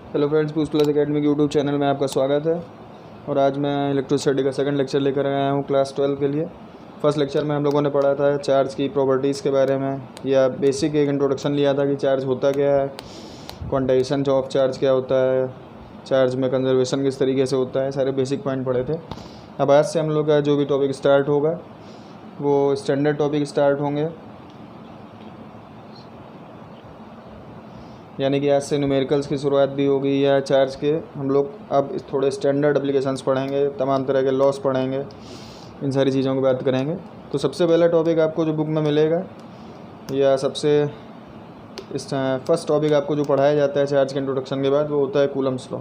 Hello friends, boost plus academy के YouTube channel में आपका स्वागत है। और आज मैं इलेक्ट्रोस्टैटिक का सेकंड लेक्चर लेकर आया हूँ क्लास 12 के लिए। फर्स्ट लेक्चर में हम लोगों ने पढ़ा था चार्ज की प्रॉपर्टीज़ के बारे में, या बेसिक एक इंट्रोडक्शन लिया था कि चार्ज होता क्या है, क्वांटाइजेशन ऑफ चार्ज क्या होता है, चार्ज में कंजर्वेशन किस तरीके से होता है, सारे बेसिक पॉइंट पढ़े थे। अब आज से हम लोग का जो भी टॉपिक स्टार्ट होगा वो स्टैंडर्ड टॉपिक स्टार्ट होंगे, यानी कि आज से न्यूमेरिकल्स की शुरुआत भी होगी, या चार्ज के हम लोग अब थोड़े स्टैंडर्ड एप्लीकेशंस पढ़ेंगे, तमाम तरह के लॉस पढ़ेंगे, इन सारी चीज़ों की बात करेंगे। तो सबसे पहला टॉपिक आपको जो बुक में मिलेगा, या फर्स्ट टॉपिक आपको जो पढ़ाया जाता है चार्ज के इंट्रोडक्शन के बाद, वो होता है कूलम्स लॉ।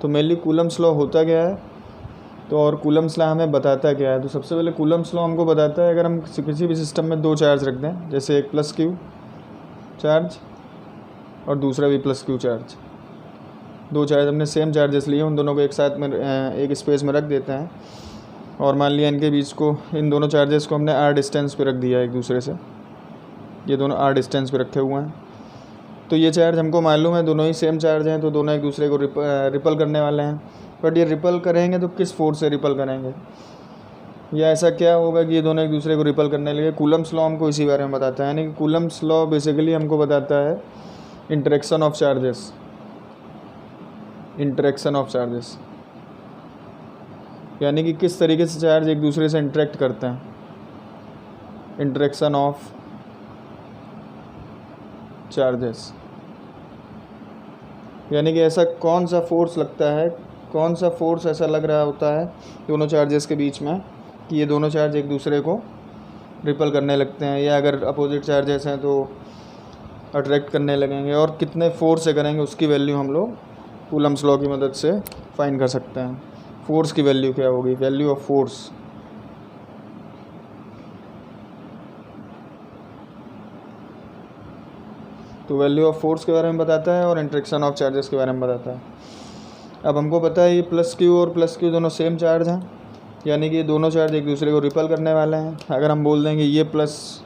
तो मेनली कूलम्स लॉ होता क्या है, तो और कूलम्स लॉ हमें बताता क्या है। तो सबसे पहले कूलम्स लॉ हमको बताता है, अगर हम किसी भी सिस्टम में दो चार्ज रख दें, जैसे एक प्लस क्यू चार्ज और दूसरा भी प्लस क्यू चार्ज, दो चार्ज हमने सेम चार्जेस लिए, उन दोनों को एक साथ में एक स्पेस में रख देते हैं, और मान लिया इनके बीच को, इन दोनों चार्जेस को हमने आर डिस्टेंस पे रख दिया एक दूसरे से, ये दोनों आर डिस्टेंस पे रखे हुए हैं। तो ये चार्ज हमको मालूम है दोनों ही सेम चार्ज हैं, तो दोनों एक दूसरे को रिपल करने वाले हैं। बट ये रिपल करेंगे तो किस फोर्स से रिपल करेंगे, या ऐसा क्या होगा कि ये दोनों एक दूसरे को रिपल करने लगे। कूलम्स लॉ हमको इसी बारे में बताता है, यानी कि कूलम्स लॉ बेसिकली हमको बताता है इंटरेक्शन ऑफ चार्जेस, यानी कि किस तरीके से चार्ज एक दूसरे से इंटरेक्ट करते हैं, इंटरेक्शन ऑफ चार्जेस, यानी कि ऐसा कौन सा फोर्स लगता है, कौन सा फोर्स ऐसा लग रहा होता है दोनों चार्जेस के बीच में कि ये दोनों चार्ज एक दूसरे को रिपल करने लगते हैं, या अगर अपोजिट चार्जेस हैं तो अट्रैक्ट करने लगेंगे, और कितने फोर्स से करेंगे उसकी वैल्यू हम लोग कूलम्स लॉ की मदद से फाइंड कर सकते हैं। फोर्स की वैल्यू क्या होगी, वैल्यू ऑफ फोर्स। तो वैल्यू ऑफ फोर्स के बारे में बताता है और इंटरेक्शन ऑफ चार्जेस के बारे में बताता है। अब हमको पता है ये प्लस क्यू और प्लस क्यू दोनों सेम चार्ज हैं, यानी कि दोनों चार्ज एक दूसरे को रिपल करने वाले हैं। अगर हम बोल देंगे ये प्लस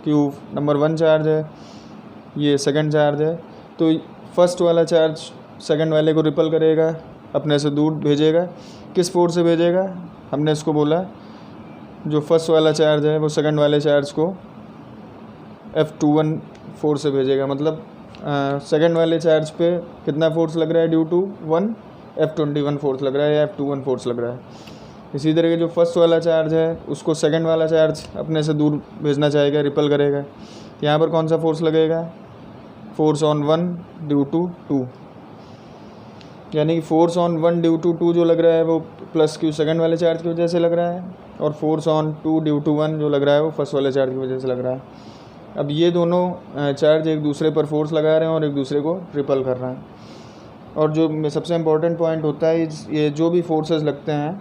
क्यू नंबर 1 चार्ज है, ये सेकंड चार्ज है, तो फर्स्ट वाला चार्ज सेकंड वाले को रिपल करेगा, अपने से दूर भेजेगा। किस फोर्स से भेजेगा, हमने इसको बोला जो फर्स्ट वाला चार्ज है वो सेकंड वाले चार्ज को F21 फोर्स से भेजेगा। मतलब सेकंड वाले चार्ज पे कितना फोर्स लग रहा है, ड्यू टू 1 F21 फोर्स लग रहा है, या F21 फोर्स लग रहा है। इसी तरह जो फर्स्ट वाला चार्ज है उसको सेकंड वाला चार्ज अपने से दूर भेजना चाहेगा, रिपल करेगा। यहाँ पर कौन सा फोर्स लगेगा, फोर्स ऑन 1 ड्यू टू 2, यानी कि फोर्स ऑन 1 ड्यू टू 2 जो लग रहा है वो प्लस क्यू सेकंड वाले चार्ज की वजह से लग रहा है, और फोर्स ऑन 2 ड्यू टू 1 जो लग रहा है वो फर्स्ट वाले चार्ज की वजह से लग रहा है। अब ये दोनों चार्ज एक दूसरे पर फोर्स लगा रहे हैं और एक दूसरे को रिपल कर रहे हैं। और जो सबसे इम्पोर्टेंट पॉइंट होता है, ये जो भी फोर्सेस लगते हैं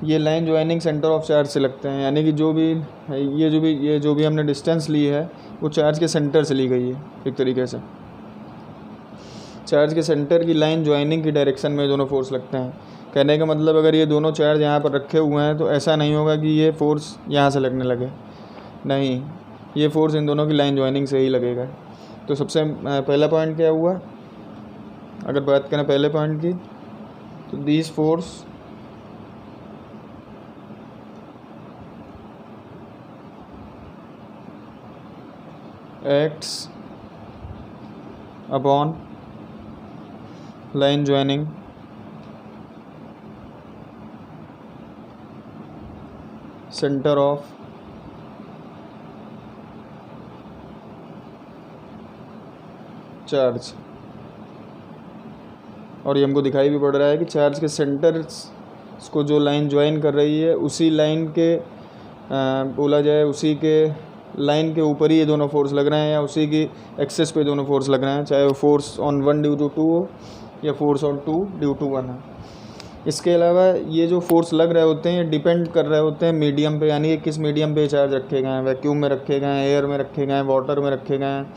ये line joining centre of charge से लगते हैं, यानी कि ये जो भी हमने डिस्टेंस ली है वो चार्ज के सेंटर से ली गई है। एक तरीके से चार्ज के सेंटर की लाइन ज्वाइनिंग की डायरेक्शन में दोनों फोर्स लगते हैं। कहने का मतलब, अगर ये दोनों चार्ज यहाँ पर रखे हुए हैं तो ऐसा नहीं होगा कि ये फोर्स यहाँ से लगने लगे, नहीं, ये फोर्स इन दोनों की लाइन ज्वाइनिंग से ही लगेगा। तो सबसे पहला पॉइंट क्या हुआ, अगर बात करें पहले पॉइंट की, तो this force acts upon line joining center of charge. और ये हमको दिखाई भी पड़ रहा है कि चार्ज के सेंटर को जो लाइन ज्वाइन कर रही है उसी लाइन के बोला जाए उसी के लाइन के ऊपर ही ये दोनों फोर्स लग रहे हैं, या उसी की एक्सेस पे दोनों फोर्स लग रहे हैं, चाहे वो फोर्स ऑन 1 ड्यू टू 2 हो या फोर्स ऑन 2 ड्यू टू 1 है। इसके अलावा ये जो फोर्स लग रहे होते हैं ये डिपेंड कर रहे होते हैं मीडियम पे, यानी कि किस मीडियम पे चार्ज रखे गए हैं, वैक्यूम में रखे गए हैं, एयर में रखे गए हैं, वाटर में रखे गए हैं,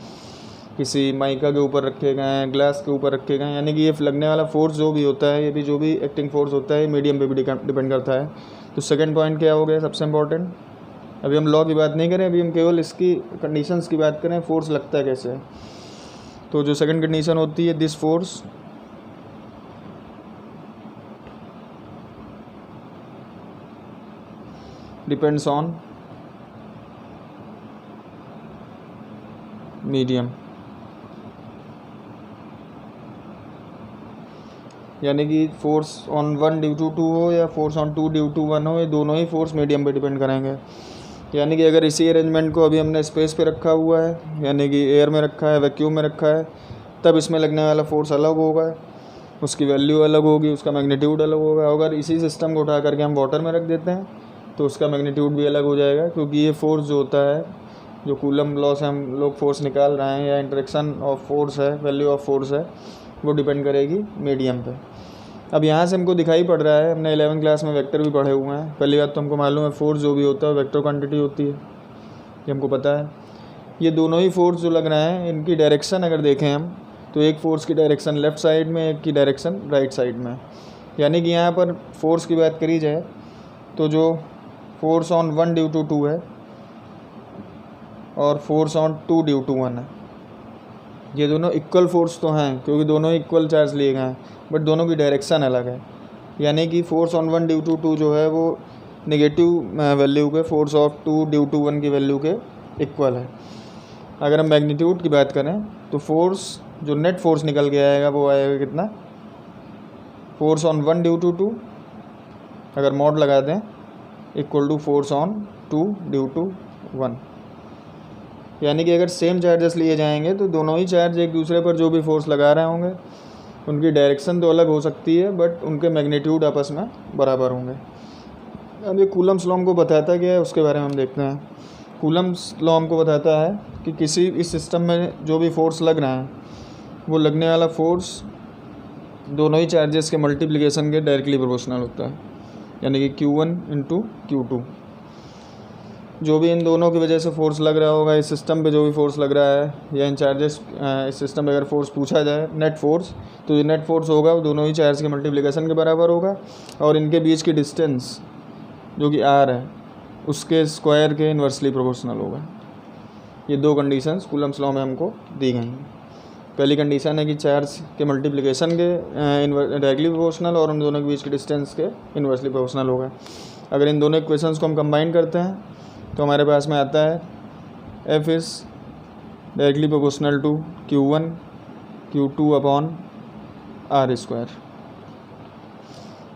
किसी माइका के ऊपर रखे गए हैं, ग्लास के ऊपर रखे गए हैं। यानी कि ये लगने वाला फोर्स जो भी होता है, ये भी जो भी एक्टिंग फोर्स होता है, मीडियम पे भी डिपेंड करता है। तो सेकंड पॉइंट क्या हो गया सबसे इम्पोर्टेंट, अभी हम लॉ की बात नहीं करें, अभी हम केवल इसकी कंडीशंस की बात करें, फोर्स लगता है कैसे। तो जो सेकंड कंडीशन होती है, this force depends on medium, यानी कि फोर्स ऑन 1 ड्यू टू 2 हो या फोर्स ऑन 2 ड्यू टू 1 हो, ये दोनों ही फोर्स मीडियम पे डिपेंड करेंगे। यानी कि अगर इसी अरेंजमेंट को अभी हमने स्पेस पे रखा हुआ है, यानी कि एयर में रखा है, वैक्यूम में रखा है, तब इसमें लगने वाला फोर्स अलग होगा, उसकी वैल्यू अलग होगी, उसका मैग्नीट्यूड अलग होगा। अगर इसी सिस्टम को उठा करके हम वाटर में रख देते हैं तो उसका मैग्नीट्यूड भी अलग हो जाएगा, क्योंकि ये फोर्स जो होता है, जो कूलम लॉ से हम लोग फोर्स निकाल रहे हैं या इंटरेक्शन ऑफ फोर्स है, वैल्यू ऑफ फोर्स है, वो डिपेंड करेगी मीडियम पे। अब यहाँ से हमको दिखाई पड़ रहा है, हमने 11वीं क्लास में वेक्टर भी पढ़े हुए हैं। पहली बात तो हमको मालूम है फोर्स जो भी होता है वेक्टर क्वांटिटी होती है, ये हमको पता है। ये दोनों ही फोर्स जो लग रहे हैं, इनकी डायरेक्शन अगर देखें हम, तो एक फोर्स की डायरेक्शन लेफ़्ट साइड में, एक की डायरेक्शन राइट साइड में। यानी कि यहाँ पर फोर्स की बात करी जाए तो जो फोर्स ऑन 1 ड्यू टू 2 है और फोर्स ऑन 2 ड्यू टू 1 है, ये दोनों इक्वल फोर्स तो हैं क्योंकि दोनों इक्वल चार्ज लिए गए हैं, बट दोनों की डायरेक्शन अलग है। यानी कि फोर्स ऑन 1 ड्यू टू 2 जो है वो नेगेटिव वैल्यू के फोर्स ऑफ 2 ड्यू टू 1 की वैल्यू के इक्वल है। अगर हम मैग्नीट्यूड की बात करें तो फोर्स जो नेट फोर्स निकल के आएगा वो आएगा कितना, फोर्स ऑन 1 ड्यू टू 2 अगर मॉड लगा दें equal to force on 2 due to 1। यानी कि अगर सेम चार्जेस लिए जाएंगे तो दोनों ही चार्ज एक दूसरे पर जो भी फोर्स लगा रहे होंगे उनकी डायरेक्शन तो अलग हो सकती है, बट उनके मैग्नीट्यूड आपस में बराबर होंगे। अब ये कूलम्स लॉ हमको बताता क्या है उसके बारे में हम देखते हैं। कूलम्स लॉ हमको बताता है कि किसी इस सिस्टम में जो भी फोर्स लग रहा है वो लगने वाला फोर्स दोनों ही चार्जेस के मल्टीप्लिकेशन के डायरेक्टली प्रोपोर्शनल होता है, यानी कि Q1 इंटू Q2। जो भी इन दोनों की वजह से फोर्स लग रहा होगा, इस सिस्टम पे जो भी फोर्स लग रहा है या इन चार्जेस, इस सिस्टम पे अगर फोर्स पूछा जाए नेट फोर्स, तो जो नेट फोर्स होगा वो दोनों ही चार्ज के मल्टीप्लिकेशन के बराबर होगा, और इनके बीच की डिस्टेंस जो कि R है उसके स्क्वायर के इन्वर्सली प्रोपोर्शनल होगा। ये दो कंडीशंस कूलम्स लॉ में हमको दी गई हैं। पहली कंडीशन है कि चार्ज के मल्टीप्लिकेशन के डायरेक्टली प्रोपोर्शनल और उन दोनों के बीच के डिस्टेंस के इन्वर्सली प्रोपोर्शनल होगा। अगर इन दोनों इक्वेशंस को हम कंबाइन करते हैं तो हमारे पास में आता है F is directly proportional to Q1 Q2 upon R square.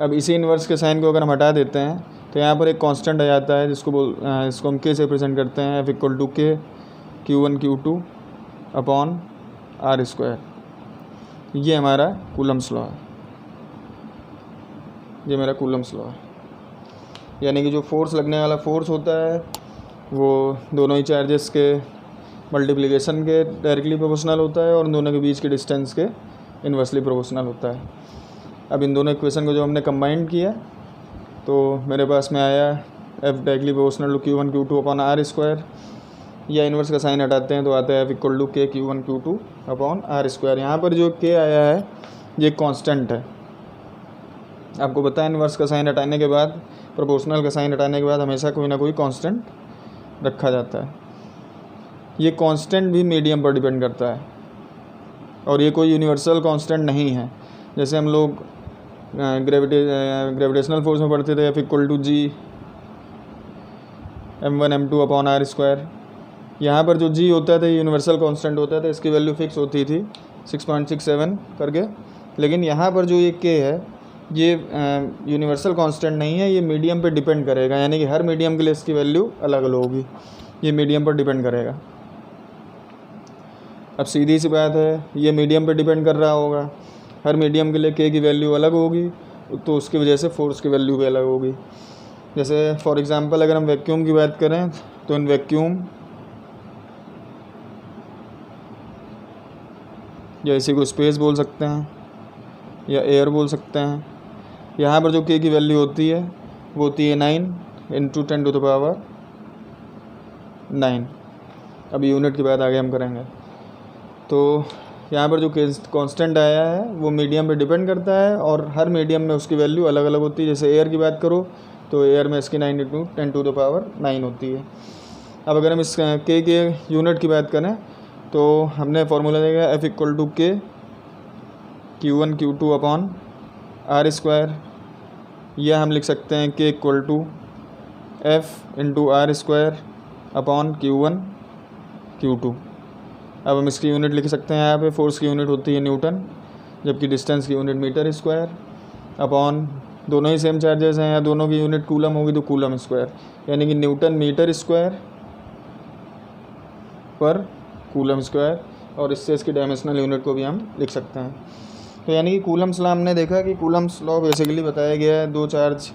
अब इसी इन्वर्स के साइन को अगर हम हटा देते हैं तो यहाँ पर एक कांस्टेंट आ जाता है जिसको हम K से रिप्रेजेंट करते हैं, F equal to K Q1 Q2 upon R square. ये हमारा कूलम्स लॉ है, ये मेरा कूलम्स लॉ है। यानी कि जो फोर्स लगने वाला फोर्स होता है वो दोनों ही चार्जेस के मल्टीप्लिकेशन के डायरेक्टली प्रोपोर्शनल होता है और उन दोनों के बीच के डिस्टेंस के इन्वर्सली प्रोपोर्शनल होता है। अब इन दोनों इक्वेशन को जो हमने कंबाइन किया तो मेरे पास में आया F directly proportional to Q1 Q2 upon R square, या इन्वर्स का साइन हटाते हैं तो आता है F equal to K Q1 Q2 upon R square. यहाँ पर जो K आया है ये कांस्टेंट है। आपको पता है इन्वर्स का साइन हटाने के बाद, प्रोपोर्शनल का साइन हटाने के बाद हमेशा कोई ना कोई कांस्टेंट रखा जाता है। ये कांस्टेंट भी मीडियम पर डिपेंड करता है और ये कोई यूनिवर्सल कांस्टेंट नहीं है। जैसे हम लोग ग्रेविटेशनल फोर्स में पढ़ते थे F equal to G M1 M2 upon R square. यहाँ पर जो G होता था ये यूनिवर्सल कांस्टेंट होता था, इसकी वैल्यू फिक्स होती थी 6.67 करके। लेकिन यहाँ पर जो ये K है ये यूनिवर्सल कांस्टेंट नहीं है, ये मीडियम पे डिपेंड करेगा। यानी कि हर मीडियम के लिए इसकी वैल्यू अलग अलग होगी, ये मीडियम पर डिपेंड करेगा। अब सीधी सी बात है, ये मीडियम पे डिपेंड कर रहा होगा, हर मीडियम के लिए K की वैल्यू अलग होगी तो उसकी वजह से फोर्स की वैल्यू भी अलग होगी। जैसे फॉर एग्ज़ाम्पल अगर हम वैक्यूम की बात करें तो इन वैक्यूम या इसी को स्पेस बोल सकते हैं या एयर बोल सकते हैं। यहाँ पर जो K की वैल्यू होती है वो होती है 9 इंटू 10 टू द पावर 9। अब यूनिट की बात आगे हम करेंगे। तो यहाँ पर जो कांस्टेंट आया है वो मीडियम पे डिपेंड करता है और हर मीडियम में उसकी वैल्यू अलग अलग होती है। जैसे एयर की बात करो तो एयर में इसकी 9 इंटू 10 टू द पावर 9 होती है। अब अगर हम इस K के यूनिट की बात करें तो हमने फार्मूला देखा F equal to K Q1 Q2 upon R square, या हम लिख सकते हैं K equal to F into R square upon Q1 Q2। अब हम इसकी यूनिट लिख सकते हैं, यहाँ पे फोर्स की यूनिट होती है न्यूटन, जबकि डिस्टेंस की यूनिट मीटर स्क्वायर, अपॉन दोनों ही सेम चार्जेस हैं या दोनों की यूनिट कूलम होगी तो कूलम स्क्वायर, यानी कि न्यूटन मीटर स्क्वायर पर कूलम स्क्वायर, और इससे इसकी डायमेंशनल यूनिट को भी हम लिख सकते हैं। तो यानी कि कूलम्स लॉ हमने देखा कि कूलम्स लॉ बेसिकली बताया गया है दो चार्ज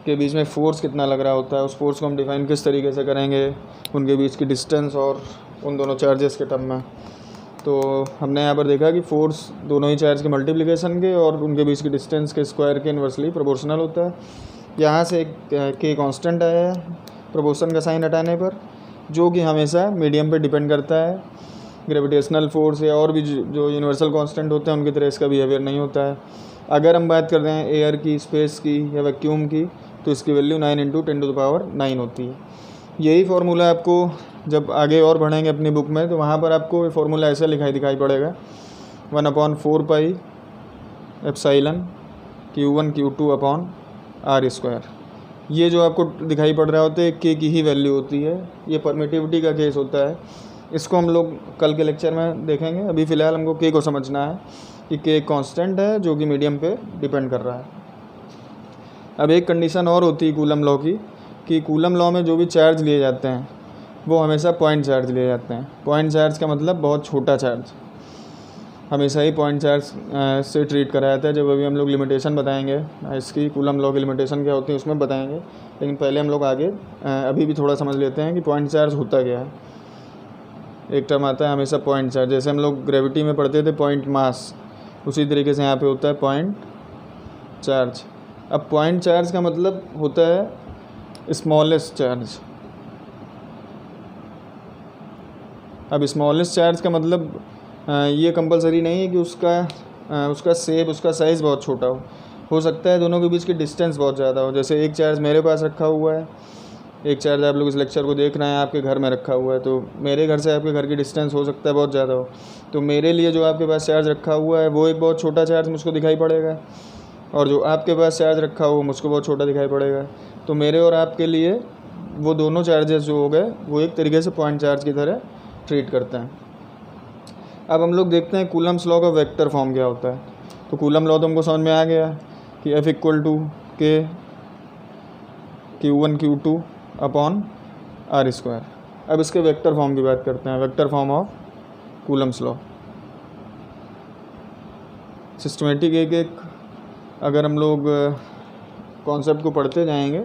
के बीच में फ़ोर्स कितना लग रहा होता है, उस फोर्स को हम डिफ़ाइन किस तरीके से करेंगे, उनके बीच की डिस्टेंस और उन दोनों चार्जेस के टर्म में। तो हमने यहाँ पर देखा कि फोर्स दोनों ही चार्ज के मल्टीप्लिकेशन के और उनके बीच की डिस्टेंस के स्क्वायर के इन्वर्सली प्रोपोर्शनल होता है। यहाँ से एक के कांस्टेंट आया है प्रोपोर्शन का साइन हटाने पर, जो कि हमेशा मीडियम पे डिपेंड करता है। ग्रेविटेशनल फोर्स या और भी जो यूनिवर्सल कांस्टेंट होते हैं उनकी तरह इसका बिहेवियर नहीं होता है। अगर हम बात कर रहे हैं एयर की, स्पेस की या वैक्यूम की, तो इसकी वैल्यू 9 × 10⁻⁹ होती है। यही फार्मूला आपको जब आगे और बढ़ेंगे अपनी बुक में तो वहाँ पर आपको ये फार्मूला ऐसा दिखाई पड़ेगा 1/4 pi epsilon Q1 Q2 upon R²। ये जो आपको दिखाई पड़ रहा होता है के की ही वैल्यू होती है, ये परमिटिविटी का केस होता है। इसको हम लोग कल के लेक्चर में देखेंगे। अभी फ़िलहाल हमको के को समझना है कि के कांस्टेंट है जो कि मीडियम पे डिपेंड कर रहा है। अब एक कंडीशन और होती है कूलम लॉ की, कि कूलम लॉ में जो भी चार्ज लिए जाते हैं वो हमेशा पॉइंट चार्ज लिए जाते हैं। पॉइंट चार्ज का मतलब बहुत छोटा चार्ज, हमेशा ही पॉइंट चार्ज से ट्रीट करा जाता है। जब अभी हम लोग लिमिटेशन बताएंगे इसकी, कूलम लॉ की लिमिटेशन क्या होती है उसमें बताएंगे, लेकिन पहले हम लोग आगे अभी भी थोड़ा समझ लेते हैं कि पॉइंट चार्ज होता क्या है। एक टर्म आता है हमेशा पॉइंट चार्ज, जैसे हम लोग ग्रेविटी में पढ़ते थे पॉइंट मास, उसी तरीके से यहाँ पे होता है पॉइंट चार्ज। अब पॉइंट चार्ज का मतलब होता है स्मॉलेस्ट चार्ज। अब स्मॉलेस्ट चार्ज का मतलब ये कंपलसरी नहीं है कि उसका शेप, उसका साइज़ बहुत छोटा हो सकता है दोनों के बीच की डिस्टेंस बहुत ज़्यादा हो। जैसे एक चार्ज मेरे पास रखा हुआ है, एक चार्ज आप लोग इस लेक्चर को देख रहे हैं आपके घर में रखा हुआ है, तो मेरे घर से आपके घर की डिस्टेंस हो सकता है बहुत ज़्यादा हो, तो मेरे लिए जो आपके पास चार्ज रखा हुआ है वो एक बहुत छोटा चार्ज मुझको दिखाई पड़ेगा, और जो आपके पास चार्ज रखा हो मुझको बहुत छोटा दिखाई पड़ेगा। तो मेरे और आपके लिए वो दोनों चार्जेस जो हो गए वो एक तरीके से पॉइंट चार्ज की तरह ट्रीट करते हैं। अब हम लोग देखते हैं कूलम्स लॉ का वेक्टर फॉर्म क्या होता है। तो कूलम लॉ तो हमको समझ में आ गया कि F = K Q1 Q2 upon R²। अब इसके वेक्टर फॉर्म की बात करते हैं, vector form of Coulomb's law. Systematic एक अगर हम लोग कॉन्सेप्ट को पढ़ते जाएंगे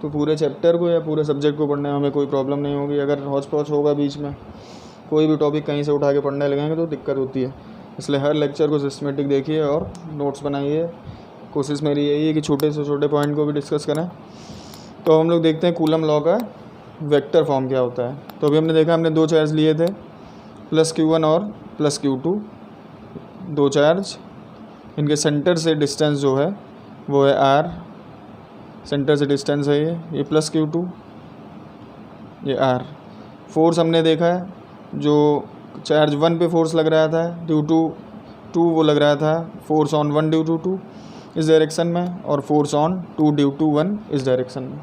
तो पूरे चैप्टर को या पूरे सब्जेक्ट को पढ़ने में हमें कोई प्रॉब्लम नहीं होगी। अगर हौच पौच होगा बीच में, कोई भी टॉपिक कहीं से उठा के पढ़ने लगेंगे तो दिक्कत होती है। इसलिए हर लेक्चर को सिस्टमेटिक देखिए और नोट्स बनाइए। कोशिश मेरी यही है कि छोटे से छोटे पॉइंट को भी डिस्कस करें। तो हम लोग देखते हैं कूलम लॉ का वेक्टर फॉर्म क्या होता है। तो अभी हमने देखा, हमने दो चार्ज लिए थे +Q1 और +Q2, दो चार्ज, इनके सेंटर से डिस्टेंस जो है वो है R, सेंटर से डिस्टेंस है ये +Q2, ये R। फोर्स हमने देखा है, जो चार्ज 1 पे फोर्स लग रहा था ड्यू टू 2 वो लग रहा था फोर्स ऑन 1 ड्यू टू 2 इस डायरेक्शन में, और फोर्स ऑन 2 ड्यू टू 1 इस डायरेक्शन में।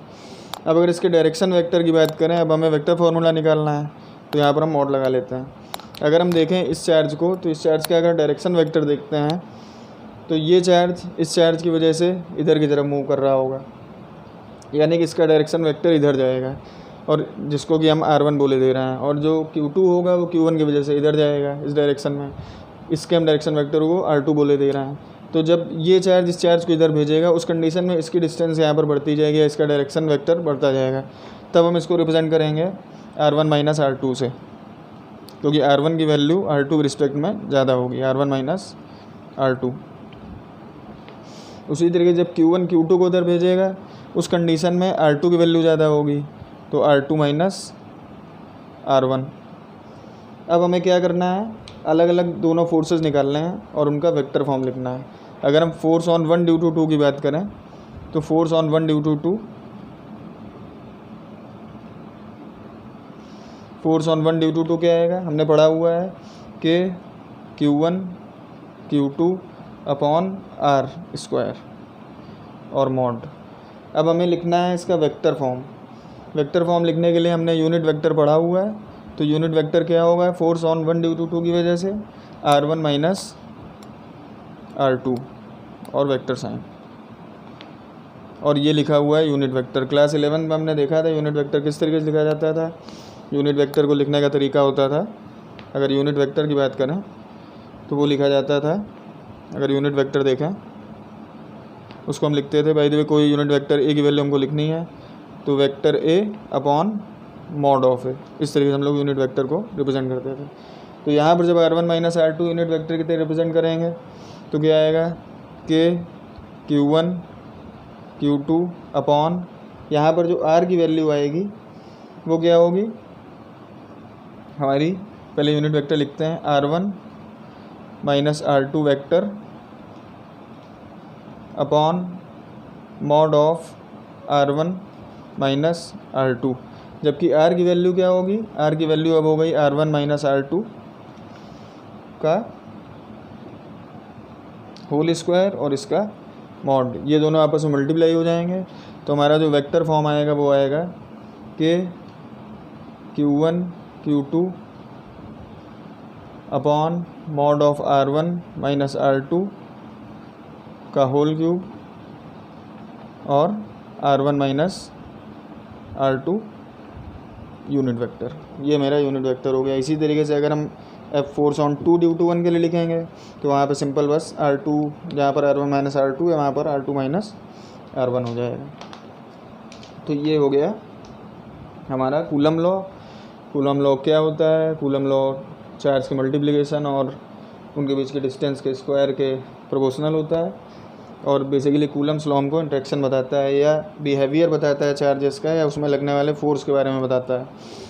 अब अगर इसके डायरेक्शन वेक्टर की बात करें, अब हमें वेक्टर फार्मूला निकालना है, तो यहाँ पर हम मॉड लगा लेते हैं। अगर हम देखें इस चार्ज को, तो इस चार्ज का अगर डायरेक्शन वेक्टर देखते हैं तो ये चार्ज इस चार्ज की वजह से इधर की तरफ मूव कर रहा होगा, यानी कि इसका डायरेक्शन वेक्टर इधर जाएगा, और जिसको कि हम R1 बोले दे रहे हैं, और जो Q2 होगा वो Q1 की वजह से इधर जाएगा इस डायरेक्शन में, इसके हम डायरेक्शन वेक्टर को R2 बोले दे रहे हैं। तो जब ये चार्ज इस चार्ज को इधर भेजेगा उस कंडीशन में इसकी डिस्टेंस यहाँ पर बढ़ती जाएगी, इसका डायरेक्शन वेक्टर बढ़ता जाएगा। तब हम इसको रिप्रेजेंट करेंगे R1 - R2 से, क्योंकि R1 की वैल्यू R2 के रिस्पेक्ट में ज़्यादा होगी, R1 - R2। उसी तरीके जब Q1 Q2 को उधर भेजेगा उस कंडीशन में R2 की वैल्यू ज़्यादा होगी, तो R2 - R1। अब हमें क्या करना है, अलग अलग दोनों फोर्सेस निकालने हैं और उनका वेक्टर फॉर्म लिखना है। अगर हम फोर्स ऑन 1 ड्यू टू 2 की बात करें, तो force on 1 due to 2, force on 1 due to 2 क्या आएगा, हमने पढ़ा हुआ है कि Q1 Q2 अपॉन R² और मॉड। अब हमें लिखना है इसका वेक्टर फॉर्म। वेक्टर फॉर्म लिखने के लिए हमने यूनिट वेक्टर पढ़ा हुआ है, तो यूनिट वेक्टर क्या होगा, फोर्स ऑन 1 ड्यू टू 2 की वजह से R1 माइनस R2 और वेक्टर साइन, और ये लिखा हुआ है यूनिट वेक्टर। क्लास 11 में हमने देखा था यूनिट वेक्टर किस तरीके से लिखा जाता था। यूनिट वेक्टर को लिखने का तरीका होता था, अगर यूनिट वेक्टर की बात करें तो वो लिखा जाता था, अगर यूनिट वेक्टर देखें उसको हम लिखते थे, बाय द वे कोई यूनिट वेक्टर ए की वैल्यू हमको लिखनी है तो vector A upon mod of A, इस तरीके से हम लोग यूनिट वेक्टर को रिप्रेजेंट करते थे। तो यहाँ पर जब R1 minus R2 unit vector की तरह रिप्रेजेंट करेंगे तो क्या आएगा, के Q1 Q2 अपॉन, यहाँ पर जो R की वैल्यू आएगी वो क्या होगी हमारी, पहले यूनिट वेक्टर लिखते हैं, R1 minus R2 vector upon mod of R1 minus R2, जबकि R की वैल्यू क्या होगी, R की वैल्यू अब हो गई R1 माइनस R2 का होल स्क्वायर और इसका मॉड, ये दोनों आपस में मल्टीप्लाई हो जाएंगे, तो हमारा जो वेक्टर फॉर्म आएगा वो आएगा कि Q1 Q2 upon mod of R1 minus R2 का होल क्यूब और R1 minus R2 unit vector, ये मेरा यूनिट वेक्टर हो गया। इसी तरीके से अगर हम F force on 2 due to 1 के लिए लिखेंगे तो वहाँ पे सिंपल बस R2, जहाँ पर R1 माइनस R2 है वहाँ पर R2 माइनस R1 हो जाएगा। तो ये हो गया हमारा कूलम लॉ। कूलम लॉ क्या होता है, कूलम लॉ चार्ज के मल्टीप्लिकेशन और उनके बीच के डिस्टेंस के स्क्वायर के प्रोपोर्शनल होता है, और बेसिकली कूलम्स लॉ हमको इंट्रैक्शन बताता है या बिहेवियर बताता है चार्जेस का, या उसमें लगने वाले फोर्स के बारे में बताता है।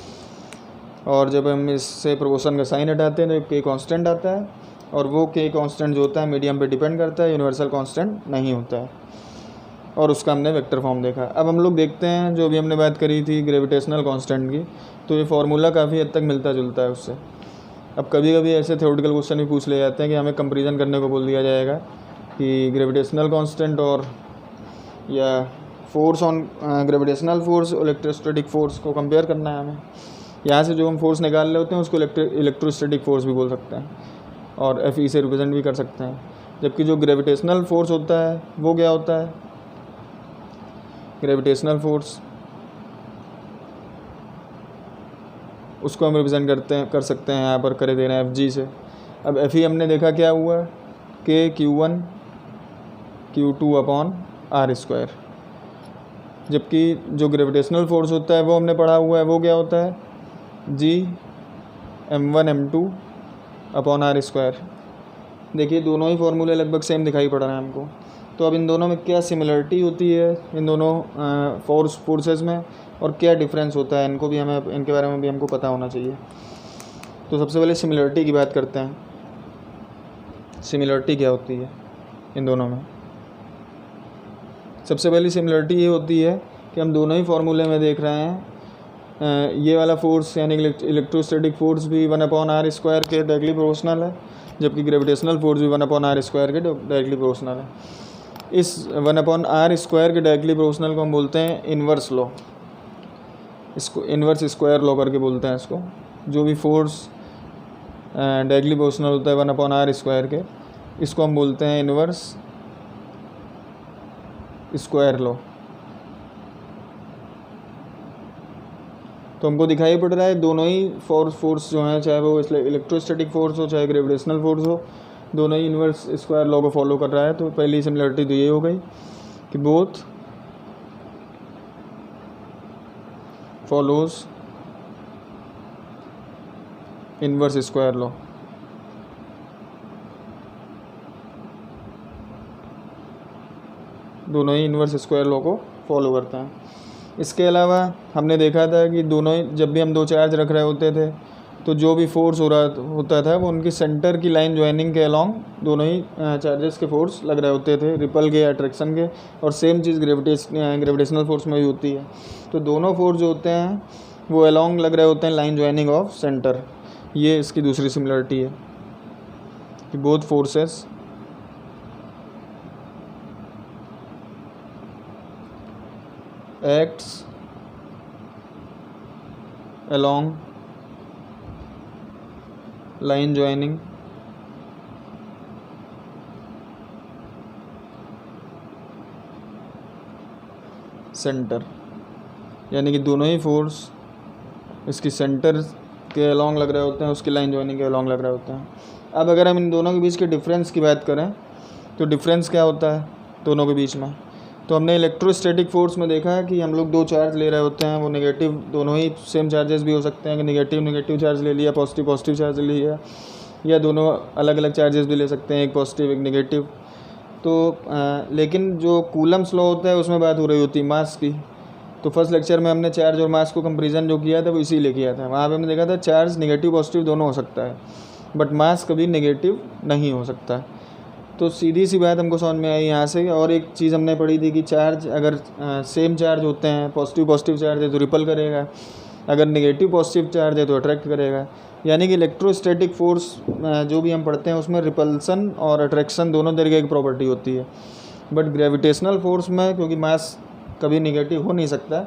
और जब हम इससे प्रोपोर्शन का साइन हटाते हैं तो के कांस्टेंट आता है, और वो के कांस्टेंट जो होता है मीडियम पे डिपेंड करता है, यूनिवर्सल कांस्टेंट नहीं होता है, और उसका हमने वेक्टर फॉर्म देखा। अब हम लोग देखते हैं जो भी हमने बात करी थी ग्रेविटेशनल कांस्टेंट की, तो ये फार्मूला काफ़ी हद तक मिलता जुलता है उससे। अब कभी कभी ऐसे थ्योरेटिकल क्वेश्चन भी पूछ ले जाते हैं कि हमें कंपेरिजन करने को बोल दिया जाएगा कि ग्रेविटेशनल कांस्टेंट और या force on gravitational force electrostatic force को कंपेयर करना है हमें। यहाँ से जो हम फोर्स निकाल रहे होते हैं उसको इलेक्ट्रोस्टैटिक फोर्स भी बोल सकते हैं, और FE से रिप्रेजेंट भी कर सकते हैं। जबकि जो ग्रेविटेशनल फोर्स होता है वो क्या होता है, ग्रेविटेशनल फोर्स उसको हम रिप्रेजेंट कर सकते हैं, यहाँ पर करे दे रहे हैं FG से। अब FE हमने देखा क्या हुआ कि Q1 Q2 upon R square, जबकि जो ग्रेविटेशनल फोर्स होता है वो हमने पढ़ा हुआ है, वो क्या होता है G M1 M2 upon R square. देखिए दोनों ही फॉर्मूले लगभग सेम दिखाई पड़ रहे हैं हमको, तो अब इन दोनों में क्या सिमिलरिटी होती है इन दोनों फोर्सेस में, और क्या डिफरेंस होता है, इनको भी हमें, इनके बारे में भी हमको पता होना चाहिए। तो सबसे पहले सिमिलरिटी की बात करते हैं। सिमिलरिटी क्या होती है इन दोनों में? सबसे पहली सिमिलरिटी ये होती है कि हम दोनों ही फार्मूले में देख रहे हैं ये वाला फोर्स यानी इलेक्ट्रोस्टैटिक फोर्स भी 1/r स्क्वायर के डायरेक्टली प्रोपोर्शनल है, जबकि ग्रेविटेशनल फोर्स भी 1/r स्क्वायर के डायरेक्टली प्रोपोर्शनल है। इस 1/r स्क्वायर के डायरेक्टली प्रोपोर्शनल को हम बोलते हैं इन्वर्स लॉ, इसको इन्वर्स स्क्वायर लॉ करके बोलते हैं इसको। जो भी फोर्स डायरेक्टली प्रोपोर्शनल होता है 1/r स्क्वायर के, इसको हम बोलते हैं इन्वर्स स्क्वायर लॉ। तो हमको दिखाई पड़ रहा है दोनों ही फोर्स जो हैं, चाहे वो इलेक्ट्रोस्टैटिक फोर्स हो चाहे ग्रेविटेशनल फोर्स हो, दोनों ही इन्वर्स स्क्वायर लॉ को फॉलो कर रहा है। तो पहली सिमिलरिटी तो ये हो गई कि both follows inverse square law. दोनों ही इन्वर्स स्क्वायर लॉ को फॉलो करते हैं। इसके अलावा हमने देखा था कि दोनों ही, जब भी हम दो चार्ज रख रहे होते थे तो जो भी फोर्स होता था वो उनकी सेंटर की लाइन ज्वाइनिंग के अलॉन्ग दोनों ही चार्जेस के फोर्स लग रहे होते थे, रिपल के, अट्रैक्शन के, और सेम चीज़ ग्रेविटेशनल फोर्स में भी होती है। तो दोनों फोर्स जो होते हैं वो अलॉन्ग लग रहे होते हैं लाइन ज्वाइनिंग ऑफ सेंटर। ये इसकी दूसरी सिमिलरिटी है कि both forces acts along line joining centre, यानी कि दोनों ही फोर्स इसकी सेंटर के अलॉन्ग लग रहे होते हैं, उसकी लाइन जॉइनिंग के अलॉन्ग लग रहे होते हैं। अब अगर हम इन दोनों के बीच के डिफरेंस की बात करें तो डिफरेंस क्या होता है दोनों के बीच में, तो हमने इलेक्ट्रोस्टैटिक फोर्स में देखा है कि हम लोग दो चार्ज ले रहे होते हैं, वो नेगेटिव, दोनों ही सेम चार्जेस भी हो सकते हैं कि नेगेटिव चार्ज ले लिया, पॉजिटिव चार्ज ले लिया, या दोनों अलग अलग चार्जेस भी ले सकते हैं, एक पॉजिटिव एक नेगेटिव। तो लेकिन जो कूलम्स लॉ होता है उसमें बात हो रही होती है मास की। तो फर्स्ट लेक्चर में हमने चार्ज और मास को कंपेरिजन जो किया था वो इसीलिए किया था। वहाँ पे हमने देखा था चार्ज नेगेटिव पॉजिटिव दोनों हो सकता है, बट मास कभी नेगेटिव नहीं हो सकता। तो सीधी सी बात हमको समझ में आई यहाँ से। और एक चीज़ हमने पढ़ी थी कि चार्ज अगर सेम चार्ज होते हैं, पॉजिटिव चार्ज है तो रिपल करेगा, अगर नेगेटिव पॉजिटिव चार्ज है तो अट्रैक्ट करेगा। यानी कि इलेक्ट्रोस्टैटिक फोर्स जो भी हम पढ़ते हैं उसमें रिपल्सन और अट्रैक्शन दोनों तरीके की प्रॉपर्टी होती है। बट ग्रेविटेशनल फोर्स में क्योंकि मास कभी नेगेटिव हो नहीं सकता,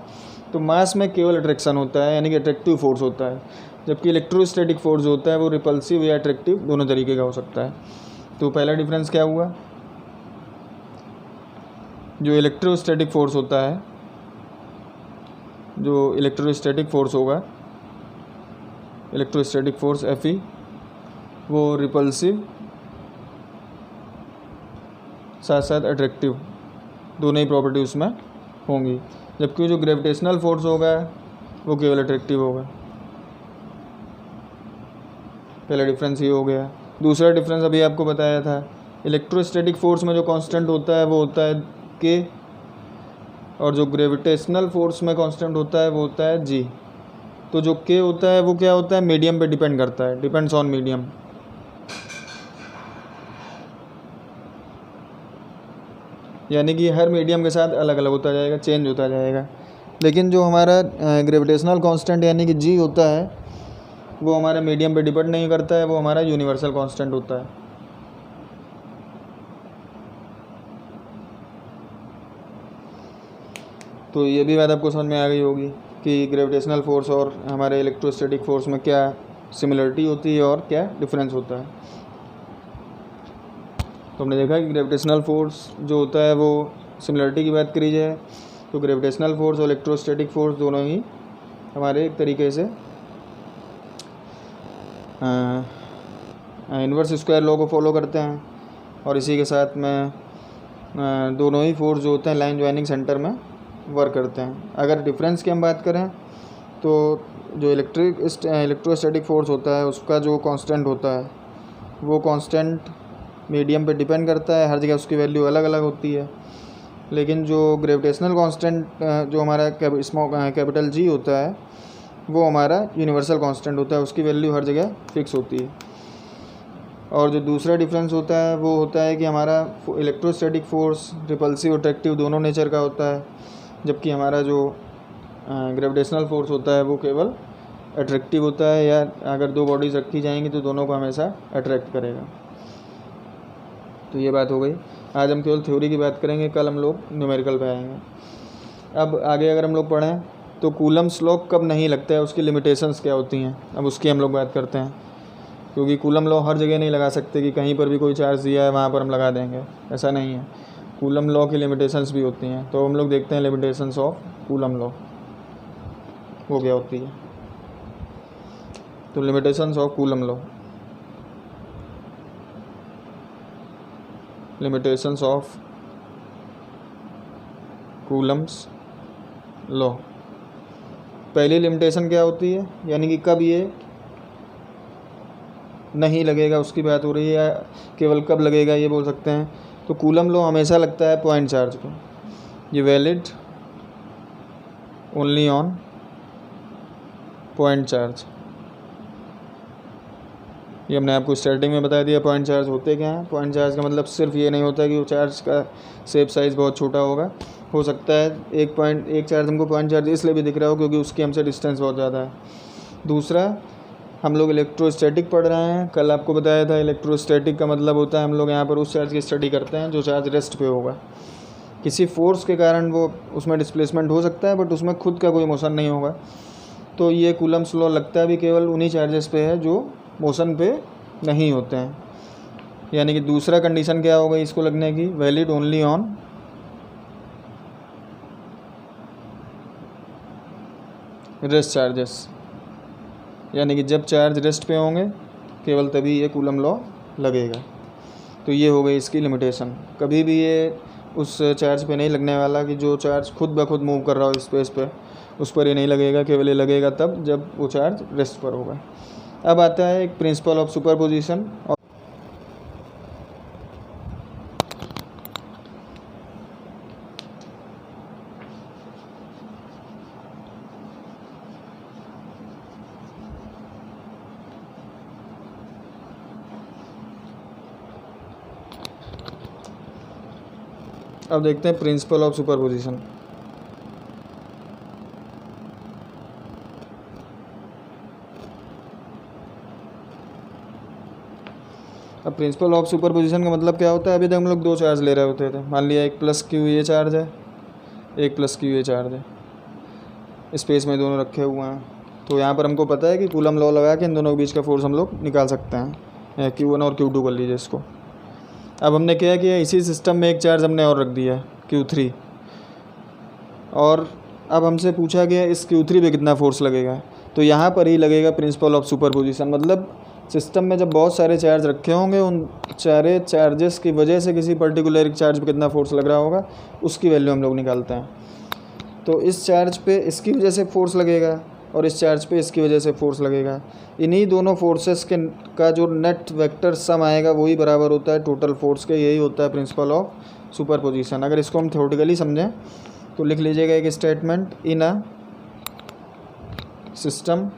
तो मास में केवल अट्रैक्शन होता है, यानी कि अट्रैक्टिव फोर्स होता है, जबकि इलेक्ट्रोस्टैटिक फोर्स होता है वो रिपल्सिव या अट्रैक्टिव दोनों तरीके का हो सकता है। तो पहला डिफरेंस क्या हुआ, जो इलेक्ट्रोस्टैटिक फोर्स होता है, जो इलेक्ट्रोस्टैटिक फोर्स होगा, इलेक्ट्रोस्टैटिक फोर्स Fe, वो रिपल्सिव साथ साथ अट्रैक्टिव दोनों ही प्रॉपर्टी उसमें होंगी, जबकि जो ग्रेविटेशनल फोर्स होगा वो केवल अट्रैक्टिव होगा। पहला डिफरेंस ये हो गया। दूसरा डिफरेंस अभी आपको बताया था, इलेक्ट्रोस्टैटिक फोर्स में जो कांस्टेंट होता है वो होता है K, और जो ग्रेविटेशनल फोर्स में कांस्टेंट होता है वो होता है G। तो जो K होता है वो क्या होता है, मीडियम पे डिपेंड करता है, डिपेंड्स ऑन मीडियम। यानी कि हर मीडियम के साथ अलग अलग होता जाएगा, चेंज होता जाएगा। लेकिन जो हमारा ग्रेविटेशनल कांस्टेंट यानी कि G होता है वो हमारे मीडियम पे डिपेंड नहीं करता है, वो हमारा यूनिवर्सल कांस्टेंट होता है। तो ये भी बात आपको समझ में आ गई होगी कि ग्रेविटेशनल फोर्स और हमारे इलेक्ट्रोस्टैटिक फोर्स में क्या सिमिलरिटी होती है और क्या डिफरेंस होता है। तो हमने देखा कि ग्रेविटेशनल फोर्स जो होता है वो सिमिलरिटी की बात करी जाए तो ग्रेविटेशनल फोर्स और इलेक्ट्रोस्टैटिक फोर्स दोनों ही हमारे एक तरीके से इन्वर्स स्क्वायर लॉ को फॉलो करते हैं, और इसी के साथ में दोनों ही फोर्स जो होते हैं लाइन ज्वाइनिंग सेंटर में वर्क करते हैं। अगर डिफरेंस की हम बात करें तो जो इलेक्ट्रोस्टैटिक फोर्स होता है उसका जो कांस्टेंट होता है वो कांस्टेंट मीडियम पे डिपेंड करता है, हर जगह उसकी वैल्यू अलग अलग होती है। लेकिन जो ग्रेविटेशनल कांस्टेंट जो हमारा कैपिटल G होता है वो हमारा यूनिवर्सल कांस्टेंट होता है, उसकी वैल्यू हर जगह फिक्स होती है। और जो दूसरा डिफरेंस होता है वो होता है कि हमारा इलेक्ट्रोस्टैटिक फोर्स रिपल्सिव अट्रैक्टिव दोनों नेचर का होता है, जबकि हमारा जो ग्रेविटेशनल फोर्स होता है वो केवल अट्रैक्टिव होता है, या अगर दो बॉडीज़ रखी जाएंगी तो दोनों को हमेशा अट्रैक्ट करेगा। तो ये बात हो गई। आज हम केवल थ्योरी की बात करेंगे, कल हम लोग न्यूमेरिकल पे आएंगे। अब आगे अगर हम लोग पढ़ें तो कूलम्स लॉ कब नहीं लगता है, उसकी लिमिटेशंस क्या होती हैं, अब उसकी हम लोग बात करते हैं। क्योंकि कूलम लॉ हर जगह नहीं लगा सकते कि कहीं पर भी कोई चार्ज दिया है वहाँ पर हम लगा देंगे, ऐसा नहीं है। कूलम लॉ की लिमिटेशंस भी होती हैं, तो हम लोग देखते हैं लिमिटेशंस ऑफ कूलम लॉ वो क्या होती है। तो limitations of coulomb law, limitations of Coulomb's law. पहली लिमिटेशन क्या होती है, यानी कि कब ये नहीं लगेगा उसकी बात हो रही है, या केवल कब लगेगा ये बोल सकते हैं। तो कूलम लॉ हमेशा लगता है पॉइंट चार्ज को, ये valid only on point charge. ये हमने आपको स्टार्टिंग में बता दिया पॉइंट चार्ज होते क्या हैं। पॉइंट चार्ज का मतलब सिर्फ ये नहीं होता कि वो चार्ज का शेप साइज़ बहुत छोटा होगा, हो सकता है एक चार्ज हमको पॉइंट चार्ज इसलिए भी दिख रहा हो क्योंकि उसकी हमसे डिस्टेंस बहुत ज़्यादा है। दूसरा, हम लोग इलेक्ट्रोस्टैटिक पढ़ रहे हैं, कल आपको बताया था इलेक्ट्रोस्टैटिक का मतलब होता है हम लोग यहाँ पर उस चार्ज की स्टडी करते हैं जो चार्ज रेस्ट पे होगा। किसी फोर्स के कारण वो उसमें डिस्प्लेसमेंट हो सकता है बट उसमें खुद का कोई मोशन नहीं होगा। तो ये कूलम्स लॉ लगता भी केवल उन्हीं चार्जेस पे है जो मोशन पे नहीं होते हैं। यानी कि दूसरा कंडीशन क्या होगा इसको लगने की, valid only on rest charges. यानी कि जब चार्ज रेस्ट पे होंगे केवल तभी ये कूलम लॉ लगेगा। तो ये हो गई इसकी लिमिटेशन। कभी भी ये उस चार्ज पे नहीं लगने वाला कि जो चार्ज खुद ब खुद मूव कर रहा हो स्पेस पे, उस पर ये नहीं लगेगा। केवल ये लगेगा तब जब वो चार्ज रेस्ट पर होगा। अब आता है एक प्रिंसिपल ऑफ सुपरपोजिशन। अब देखते हैं प्रिंसिपल ऑफ सुपरपोजिशन। अब प्रिंसिपल ऑफ सुपरपोजिशन का मतलब क्या होता है, अभी तक हम लोग दो चार्ज ले रहे होते थे। मान लिया एक प्लस क्यू ये चार्ज है, एक प्लस क्यू ये चार्ज है, स्पेस में दोनों रखे हुए हैं। तो यहाँ पर हमको पता है कि कूलम लॉ लगा के इन दोनों के बीच का फोर्स हम लोग निकाल सकते हैं। Q1 और Q2 कर लीजिए इसको। अब हमने क्या किया, इसी सिस्टम में एक चार्ज हमने और रख दिया Q3, और अब हमसे पूछा गया इस Q3 पे कितना फोर्स लगेगा। तो यहाँ पर ही लगेगा प्रिंसिपल ऑफ सुपरपोजिशन। मतलब सिस्टम में जब बहुत सारे चार्ज रखे होंगे, उन सारे चार्जेस की वजह से किसी पर्टिकुलर एक चार्ज पे कितना फोर्स लग रहा होगा उसकी वैल्यू हम लोग निकालते हैं। तो इस चार्ज पे इसकी वजह से फोर्स लगेगा और इस चार्ज पे इसकी वजह से फोर्स लगेगा। इन्हीं दोनों फोर्सेस के का जो नेट वेक्टर सम आएगा वही बराबर होता है टोटल फोर्स के। यही होता है प्रिंसिपल ऑफ सुपरपोजिशन। अगर इसको हम थ्योरेटिकली समझें तो लिख लीजिएगा एक statement, in a system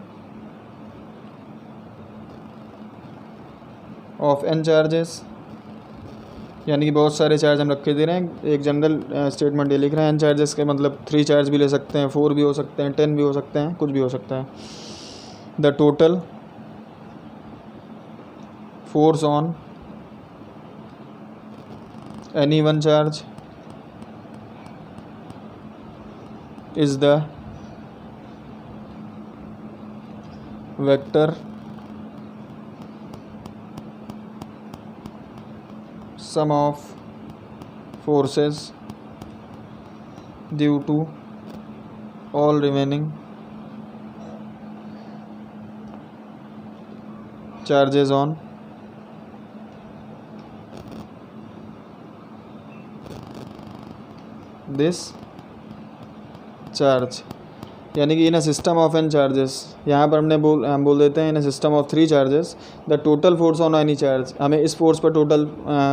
of n charges, यानी कि बहुत सारे चार्ज हम रखे दे रहे हैं। एक जनरल स्टेटमेंट ये लिख रहे हैं n चार्जेस के, मतलब 3 चार्ज भी ले सकते हैं, 4 भी हो सकते हैं, 10 भी हो सकते हैं, कुछ भी हो सकता है। The total force on any one charge is the vector sum of forces due to all remaining charges on this charge। यानी कि in a system of N charges, यहाँ पर हम बोल देते हैं in a system of 3 charges the total force on any charge. हमें इस फोर्स पर टोटल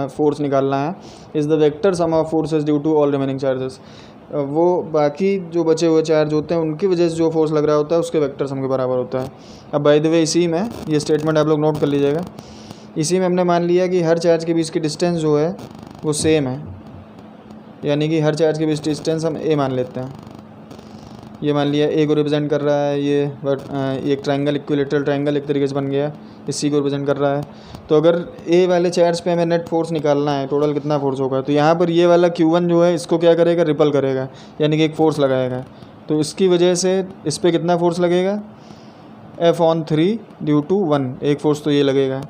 फोर्स निकालना है। Is the vector sum of forces due to all remaining charges. वो बाकी जो बचे हुए चार्ज होते हैं उनकी वजह से जो फोर्स लग रहा होता है उसके वेक्टर सम के बराबर होता है। अब बाय द वे इसी में ये स्टेटमेंट आप लोग नोट कर लीजिएगा। इसी में हमने मान लिया कि हर चार्ज के बीच की डिस्टेंस जो है वो सेम है, यानी कि हर चार्ज के बीच डिस्टेंस हम a मान लेते हैं। ये मान लिया a को रिप्रेजेंट कर रहा है, ये एक ट्रायंगल, इक्विलेटरल ट्रायंगल एक तरीके से बन गया, इसी को रिप्रेजेंट कर रहा है। तो अगर a वाले चार्ज पे हमें नेट फोर्स निकालना है, टोटल कितना फोर्स होगा, तो यहाँ पर ये वाला Q1 जो है इसको क्या करेगा, रिपल करेगा, यानी कि एक फ़ोर्स लगाएगा। तो इसकी वजह से इस पर कितना फोर्स लगेगा, F/3 ड्यू टू 1, एक फ़ोर्स तो ये लगेगा।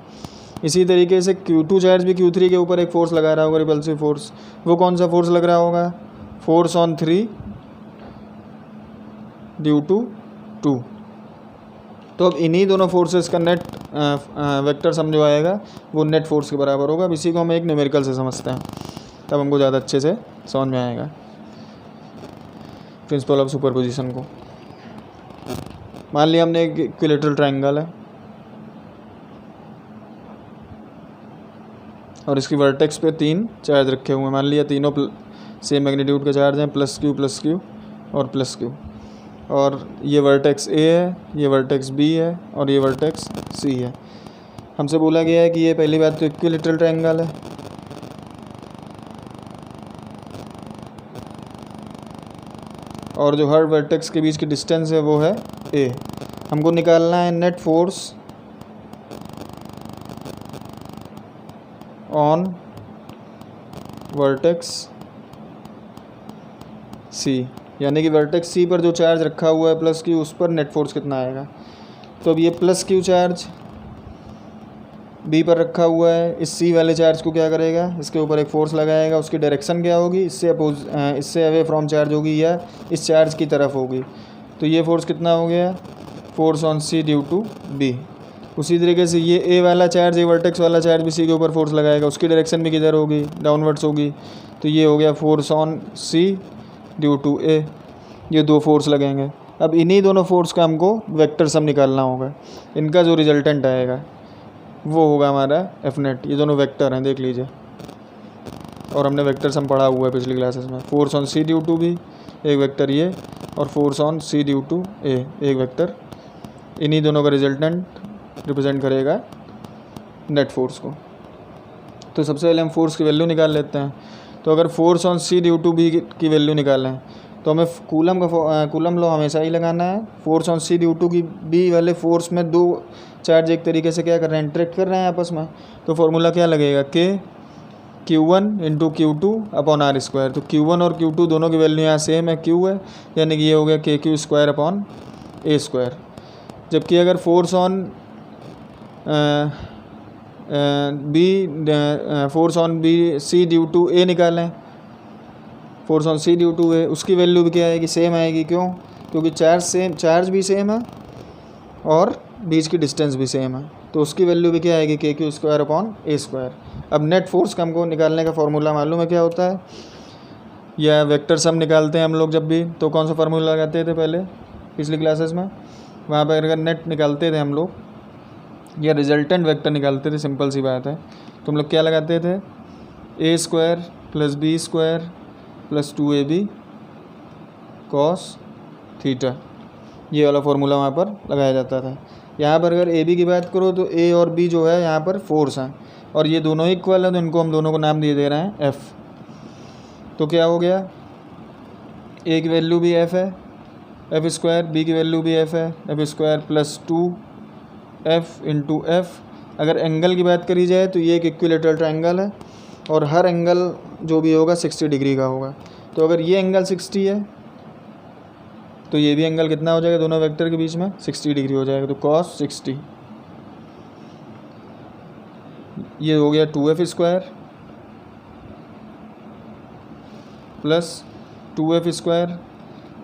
इसी तरीके से Q2 चार्ज भी Q3 के ऊपर एक फ़ोर्स लगा रहा होगा, रिपल्सिव फोर्स। वो कौन सा फोर्स लग रहा होगा, F/3 ड्यू टू 2। तो अब इन्हीं दोनों फोर्सेस का नेट वेक्टर सम जो आएगा वो नेट फोर्स के बराबर होगा। अब इसी को हम एक न्यूमेरिकल से समझते हैं, तब हमको ज़्यादा अच्छे से समझ में आएगा प्रिंसिपल ऑफ सुपरपोजिशन को। मान लिया हमने एक इक्विलेटरल ट्रायंगल है और इसकी वर्टेक्स पे 3 चार्ज रखे हुए हैं। मान लिया तीनों सेम मैग्नीट्यूड के चार्ज हैं, +Q और +Q। और ये वर्टेक्स A है, ये वर्टेक्स B है और ये वर्टेक्स C है। हमसे बोला गया है कि ये पहली बात तो इक्विलेटरल ट्रायंगल है, और जो हर वर्टेक्स के बीच की डिस्टेंस है वो है A। हमको निकालना है net force on vertex C। यानी कि वर्टेक्स सी पर जो चार्ज रखा हुआ है प्लस क्यू, उस पर नेट फोर्स कितना आएगा। तो अब ये प्लस क्यू चार्ज बी पर रखा हुआ है, इस सी वाले चार्ज को क्या करेगा, इसके ऊपर एक फोर्स लगाएगा, उसकी डायरेक्शन क्या होगी, इससे अवे फ्रॉम चार्ज होगी या इस चार्ज की तरफ होगी। तो ये फोर्स कितना हो गया, force on C due to B. उसी तरीके से ये ए वाला चार्ज, ए वर्टेक्स वाला चार्ज भी सी के ऊपर फोर्स लगाएगा, उसकी डायरेक्शन भी किधर होगी, डाउनवर्ड्स होगी। तो ये हो गया force on C due to A. ये दो फोर्स लगेंगे। अब इन्हीं दोनों फोर्स का हमको वेक्टर सम निकालना होगा। इनका जो रिजल्टेंट आएगा वो होगा हमारा एफ नेट। ये दोनों वेक्टर हैं, देख लीजिए, और हमने वेक्टर सम पढ़ा हुआ है पिछली क्लासेस में। Force on C due to B एक वेक्टर ये, और force on C due to A एक वेक्टर। इन्हीं दोनों का रिजल्टेंट रिप्रेजेंट करेगा नेट फोर्स को। तो सबसे पहले हम फोर्स की वैल्यू निकाल लेते हैं। तो अगर force on C due to B की वैल्यू निकालें तो हमें कूलम लॉ हमेशा ही लगाना है। Force on C due to की बी वाले फोर्स में दो चार्ज एक तरीके से क्या कर रहे हैं, इंटरेक्ट कर रहे हैं आपस में। तो फॉर्मूला क्या लगेगा, के Q1 into Q2 upon R square. तो Q1 और Q2 दोनों की वैल्यू यहाँ सेम है, Q है, यानी कि ये हो गया KQ square upon A square. जबकि अगर force on B C due to A निकालें, force on C due to A, उसकी वैल्यू भी क्या आएगी, सेम आएगी। क्यों, क्योंकि चार्ज भी सेम है और बीच की डिस्टेंस भी सेम है। तो उसकी वैल्यू भी क्या आएगी, KQ square upon A square. अब नेट फोर्स का हमको निकालने का फॉर्मूला मालूम है क्या होता है, या वेक्टर सम निकालते हैं हम लोग जब भी, तो कौन सा फार्मूला लगाते थे पहले पिछली क्लासेस में। वहाँ पर अगर नेट निकालते थे हम लोग या रिजल्टेंट वेक्टर निकालते थे, सिंपल सी बात है, तो हम लोग क्या लगाते थे, A square plus B square plus 2AB cos theta. ये वाला फार्मूला वहाँ पर लगाया जाता था। यहाँ पर अगर AB की बात करो तो A और B जो है यहाँ पर फोर्स हैं, और ये दोनों इक्वल हैं, तो इनको हम दोनों को नाम दे दे रहे हैं F। तो क्या हो गया, A की वैल्यू भी F है, F स्क्वायर, B की वैल्यू भी F है, F square plus 2F into F। अगर एंगल की बात करी जाए तो ये एक इक्विलेटरल ट्रायंगल है, और हर एंगल जो भी होगा 60 डिग्री का होगा। तो अगर ये एंगल 60 है तो ये भी एंगल कितना हो जाएगा, दोनों वेक्टर के बीच में 60 डिग्री हो जाएगा। तो cos 60, ये हो गया 2F square plus 2F square.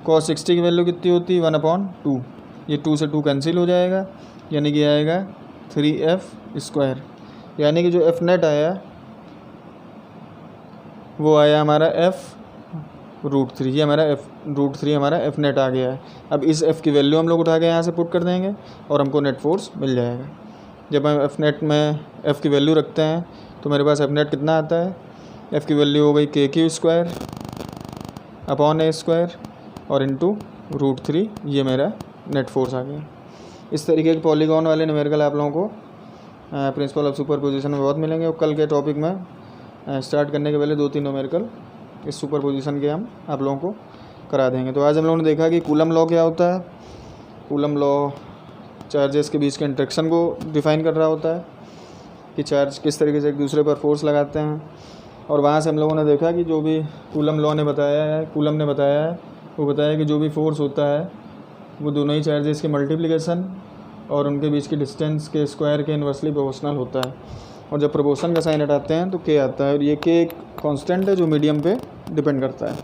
cos 60 की वैल्यू कितनी होती है, 1/2। ये 2 से 2 कैंसिल हो जाएगा, यानी कि आएगा 3F स्क्वायर। यानी कि जो F नेट आया वो आया हमारा F√3। ये हमारा F√3 हमारा F नेट आ गया है। अब इस F की वैल्यू हम लोग उठा के यहाँ से पुट कर देंगे और हमको नेट फोर्स मिल जाएगा। जब हम F नेट में F की वैल्यू रखते हैं तो मेरे पास F नेट कितना आता है, F की वैल्यू हो गई KQ square upon A square और इंटू √3। ये मेरा नेट फोर्स आ गया। इस तरीके के पॉलीगॉन वाले न्यूमेरिकल आप लोगों को प्रिंसिपल ऑफ सुपरपोजिशन में बहुत मिलेंगे, और कल के टॉपिक में स्टार्ट करने के पहले 2-3 न्यूमेरिकल इस सुपरपोजिशन के हम आप लोगों को करा देंगे। तो आज हम लोगों ने देखा कि कूलम लॉ क्या होता है। कूलम लॉ चार्जेस के बीच के इंटरेक्शन को डिफ़ाइन कर रहा होता है कि चार्ज किस तरीके से एक दूसरे पर फोर्स लगाते हैं। और वहाँ से हम लोगों ने देखा कि जो भी कूलम ने बताया है वो बताया कि जो भी फोर्स होता है वो दोनों ही चार्जेस के मल्टीप्लिकेशन और उनके बीच की डिस्टेंस के स्क्वायर के इन्वर्सली प्रोपोर्शनल होता है। और जब प्रोपोर्शन का साइन हटाते हैं तो के आता है, और ये के एक कांस्टेंट है जो मीडियम पे डिपेंड करता है।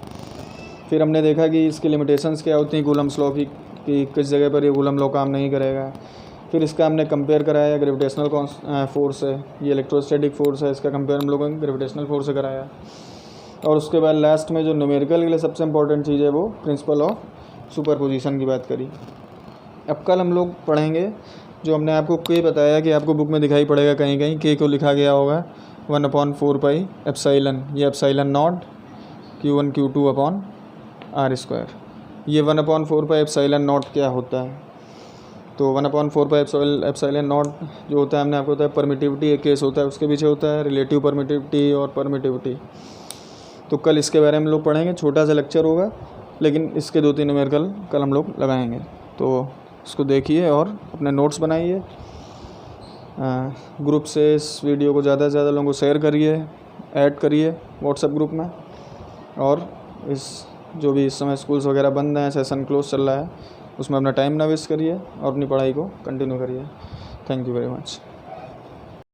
फिर हमने देखा कि इसकी लिमिटेशंस क्या होती हैं कूलम्स लॉ की, कि किस जगह पर ये कूलम लॉ काम नहीं करेगा। फिर इसका हमने कंपेयर कराया ग्रेविटेशनल फोर्स है, ये इलेक्ट्रोस्टैटिक फोर्स है, इसका कंपेयर हम लोगों ने ग्रेविटेशनल फोर्स से कराया। और उसके बाद लास्ट में जो न्यूमेरिकल के लिए सबसे इंपॉर्टेंट चीज़ है वो प्रिंसिपल ऑफ सुपरपोजिशन की बात करी। अब कल हम लोग पढ़ेंगे जो हमने आपको के बताया कि आपको बुक में दिखाई पड़ेगा कहीं कहीं, के को लिखा गया होगा 1/4 एप्सिलॉन। ये epsilon naught Q1 Q2 upon R square. ये 1/4 एप्सिलॉन नॉट क्या होता है, तो 1/4 एप्सिलॉन नॉट जो होता है हमने आपको बताया परमिटिविटी एक केस होता है, उसके पीछे होता है रिलेटिव परमिटिविटी और परमिटिविटी। तो कल इसके बारे में हम लोग पढ़ेंगे, छोटा सा लेक्चर होगा, लेकिन इसके 2-3 न्यूमेरिकल कल हम लोग लगाएंगे। तो इसको देखिए और अपने नोट्स बनाइए। ग्रुप से इस वीडियो को ज़्यादा से ज़्यादा लोगों को शेयर करिए, ऐड करिए व्हाट्सएप ग्रुप में, और इस जो भी इस समय स्कूल्स वगैरह बंद हैं, सेशन क्लोज चल रहा है, उसमें अपना टाइम ना वेस्ट करिए और अपनी पढ़ाई को कंटिन्यू करिए। Thank you very much.